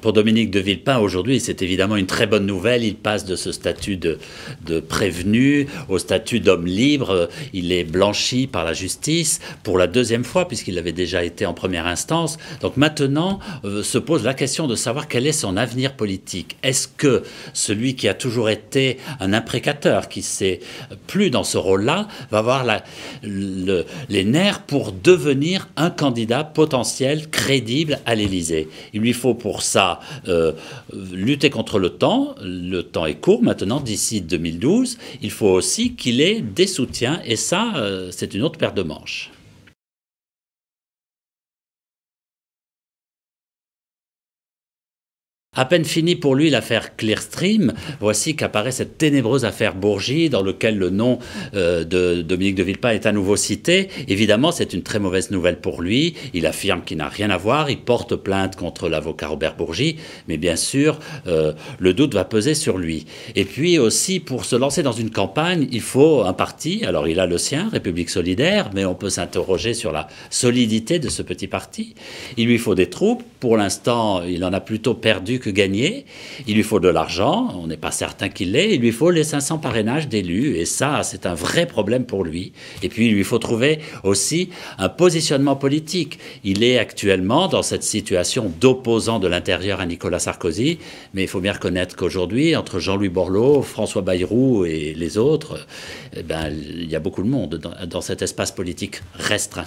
Pour Dominique de Villepin, aujourd'hui, c'est évidemment une très bonne nouvelle. Il passe de ce statut de prévenu au statut d'homme libre. Il est blanchi par la justice pour la deuxième fois, puisqu'il avait déjà été en première instance. Donc maintenant, se pose la question de savoir quel est son avenir politique. Est-ce que celui qui a toujours été un imprécateur, qui s'est plus dans ce rôle-là, va avoir les nerfs pour devenir un candidat potentiel, crédible à l'Élysée? Il lui faut pour ça lutter contre le temps. Le temps est court maintenant, d'ici 2012. Il faut aussi qu'il ait des soutiens, et ça, c'est une autre paire de manches. À peine finie pour lui l'affaire Clearstream, voici qu'apparaît cette ténébreuse affaire Bourgi, dans laquelle le nom de Dominique de Villepin est à nouveau cité. Évidemment, c'est une très mauvaise nouvelle pour lui. Il affirme qu'il n'a rien à voir, il porte plainte contre l'avocat Robert Bourgi, mais bien sûr, le doute va peser sur lui. Et puis aussi, pour se lancer dans une campagne, il faut un parti. Alors il a le sien, République Solidaire, mais on peut s'interroger sur la solidité de ce petit parti. Il lui faut des troupes. Pour l'instant, il en a plutôt perdu que gagner. Il lui faut de l'argent, on n'est pas certain qu'il l'ait. Il lui faut les 500 parrainages d'élus, et ça, c'est un vrai problème pour lui. Et puis, il lui faut trouver aussi un positionnement politique. Il est actuellement dans cette situation d'opposant de l'intérieur à Nicolas Sarkozy, mais il faut bien reconnaître qu'aujourd'hui, entre Jean-Louis Borloo, François Bayrou et les autres, il y a beaucoup de monde dans cet espace politique restreint.